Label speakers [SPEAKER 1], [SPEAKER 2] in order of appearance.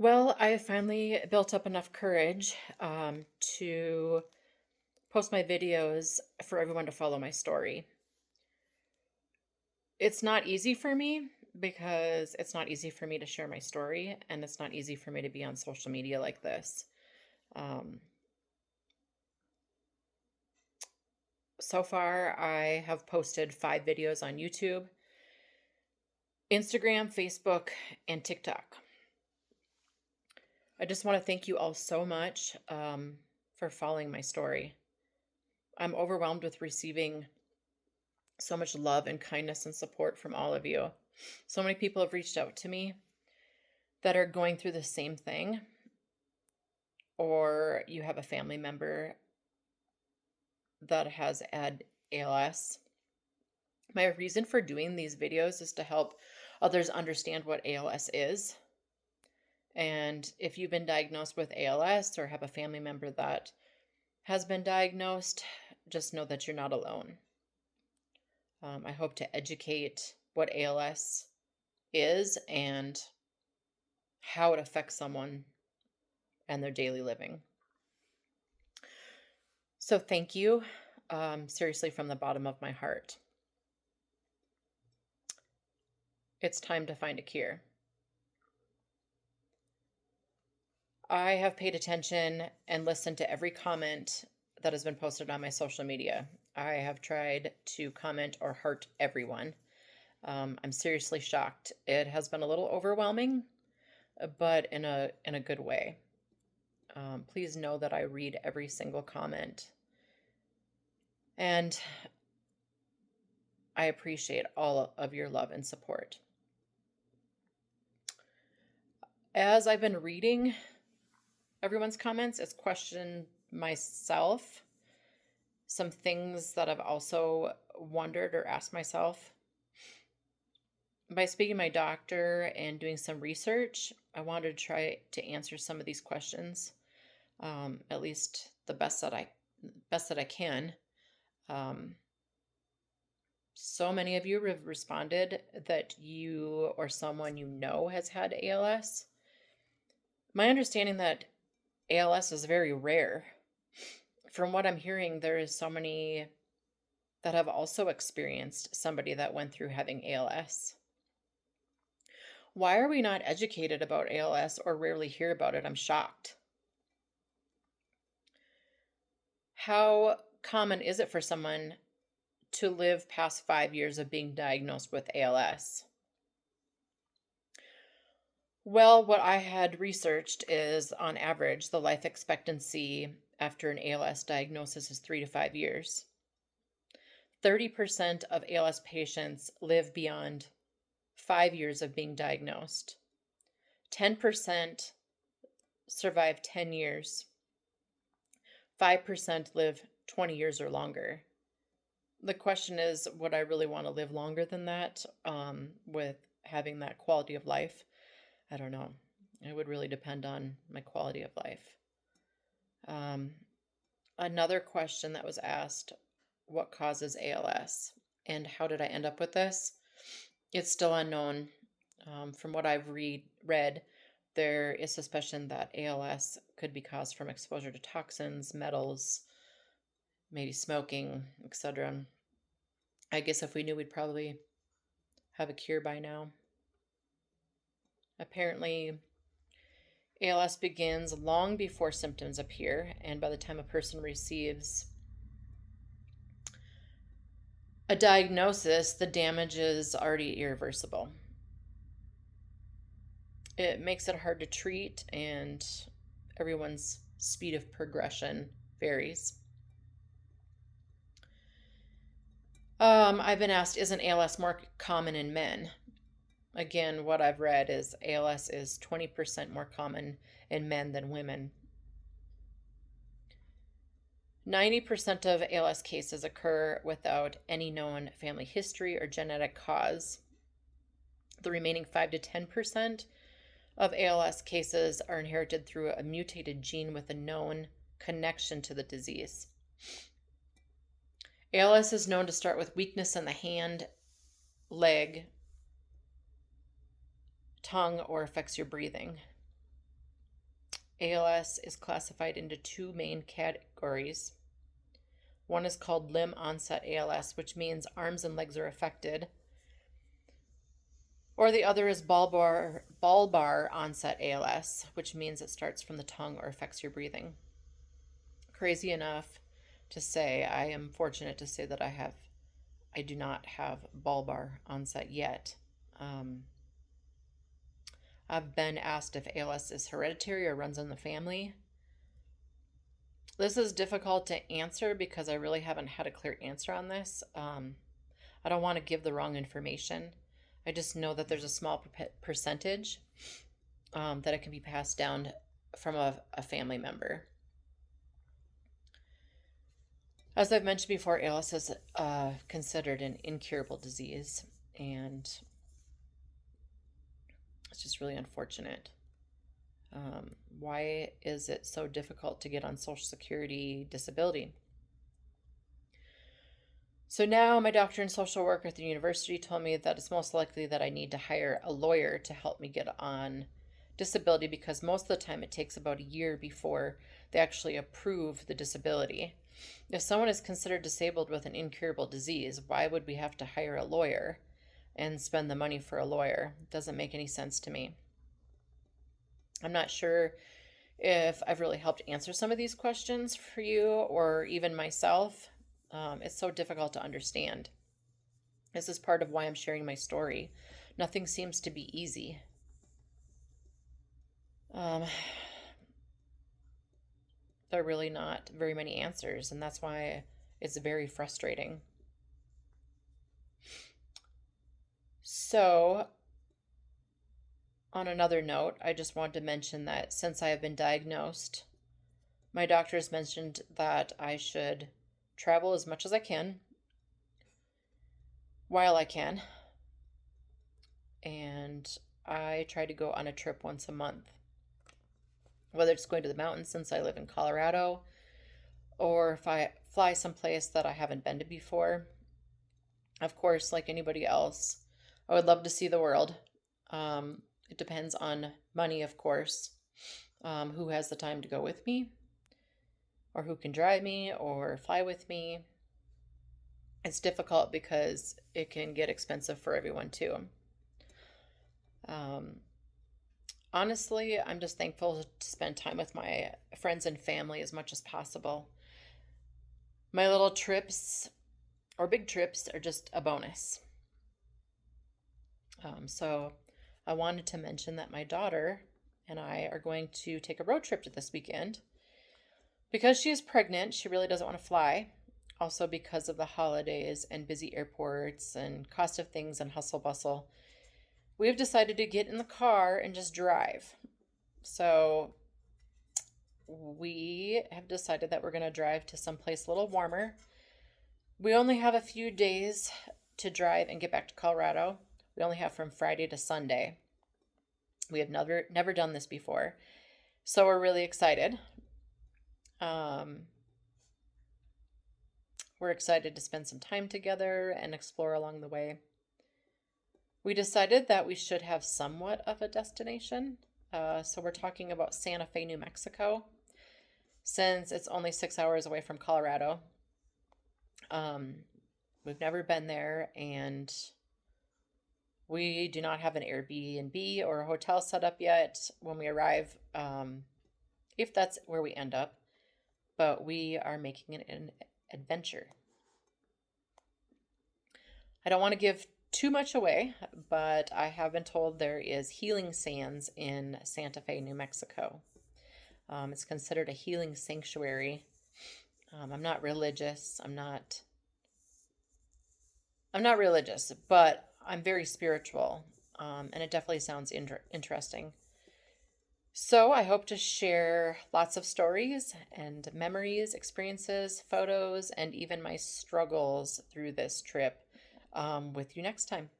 [SPEAKER 1] Well, I finally built up enough courage to post my videos for everyone to follow my story. It's not easy for me because it's not easy for me to share my story, and it's not easy for me to be on social media like this. Um, so far, I have posted 5 videos on YouTube, Instagram, Facebook, and TikTok. I just want to thank you all so much for following my story. I'm overwhelmed with receiving so much love and kindness and support from all of you. So many people have reached out to me that are going through the same thing, or you have a family member that has had ALS. My reason for doing these videos is to help others understand what ALS is. And if you've been diagnosed with ALS or have a family member that has been diagnosed, just know that you're not alone. I hope to educate what ALS is and how it affects someone and their daily living. So thank you, seriously, from the bottom of my heart. It's time to find a cure. I have paid attention and listened to every comment that has been posted on my social media. I have tried to comment or heart everyone. I'm seriously shocked. It has been a little overwhelming, but in a good way. Please know that I read every single comment, and I appreciate all of your love and support. As I've been reading everyone's comments, it's questioned myself, some things that I've also wondered or asked myself. By speaking to my doctor and doing some research, I wanted to try to answer some of these questions, at least the best that I can. So many of you have responded that you or someone you know has had ALS. My understanding that ALS is very rare. From what I'm hearing, there is so many that have also experienced somebody that went through having ALS. Why are we not educated about ALS or rarely hear about it? I'm shocked. How common is it for someone to live past 5 years of being diagnosed with ALS? Well, what I had researched is on average, the life expectancy after an ALS diagnosis is 3 to 5 years. 30% of ALS patients live beyond 5 years of being diagnosed. 10% survive 10 years. 5% live 20 years or longer. The question is, would I really want to live longer than that with having that quality of life? I don't know. It would really depend on my quality of life. Another question that was asked, what causes ALS? And how did I end up with this? It's still unknown. From what I've read, there is suspicion that ALS could be caused from exposure to toxins, metals, maybe smoking, etc. I guess if we knew, we'd probably have a cure by now. Apparently, ALS begins long before symptoms appear, and by the time a person receives a diagnosis, the damage is already irreversible. It makes it hard to treat, and everyone's speed of progression varies. I've been asked, isn't ALS more common in men? Again, what I've read is ALS is 20% more common in men than women. 90% of ALS cases occur without any known family history or genetic cause. The remaining 5 to 10% of ALS cases are inherited through a mutated gene with a known connection to the disease. ALS is known to start with weakness in the hand, leg, tongue, or affects your breathing. ALS is classified into two main categories. One is called limb onset ALS, which means arms and legs are affected. Or the other is bulbar onset ALS, which means it starts from the tongue or affects your breathing. Crazy enough to say, I am fortunate to say that I do not have bulbar onset yet. I've been asked if ALS is hereditary or runs in the family. This is difficult to answer because I really haven't had a clear answer on this. I don't want to give the wrong information. I just know that there's a small percentage that it can be passed down from a family member. As I've mentioned before, ALS is considered an incurable disease, and it's just really unfortunate. Why is it so difficult to get on Social Security disability? So now my doctor in social work at the university told me that it's most likely that I need to hire a lawyer to help me get on disability, because most of the time it takes about a year before they actually approve the disability. If someone is considered disabled with an incurable disease, why would we have to hire a lawyer and spend the money for a lawyer? It doesn't make any sense to me. I'm not sure if I've really helped answer some of these questions for you or even myself. It's so difficult to understand. This is part of why I'm sharing my story. Nothing seems to be easy. There are really not very many answers, and that's why it's very frustrating. So, on another note, I just wanted to mention that since I have been diagnosed, my doctors mentioned that I should travel as much as I can while I can. And I try to go on a trip once a month, whether it's going to the mountains since I live in Colorado, or if I fly someplace that I haven't been to before. Of course, like anybody else, I would love to see the world. It depends on money, of course. Who has the time to go with me, or who can drive me or fly with me. It's difficult because it can get expensive for everyone too. Honestly, I'm just thankful to spend time with my friends and family as much as possible. My little trips or big trips are just a bonus. So I wanted to mention that my daughter and I are going to take a road trip this weekend. Because she is pregnant, she really doesn't want to fly. Also because of the holidays and busy airports and cost of things and hustle bustle, we have decided to get in the car and just drive. So we have decided that we're going to drive to someplace a little warmer. We only have a few days to drive and get back to Colorado. We only have from Friday to Sunday. We have never done this before. So we're really excited. We're excited to spend some time together and explore along the way. We decided that we should have somewhat of a destination. So we're talking about Santa Fe, New Mexico, since it's only 6 hours away from Colorado. We've never been there, and we do not have an Airbnb or a hotel set up yet when we arrive, if that's where we end up. But we are making it an adventure. I don't want to give too much away, but I have been told there is healing sands in Santa Fe, New Mexico. It's considered a healing sanctuary. I'm not religious. I'm not religious, but I'm very spiritual, and it definitely sounds interesting. So I hope to share lots of stories and memories, experiences, photos, and even my struggles through this trip with you next time.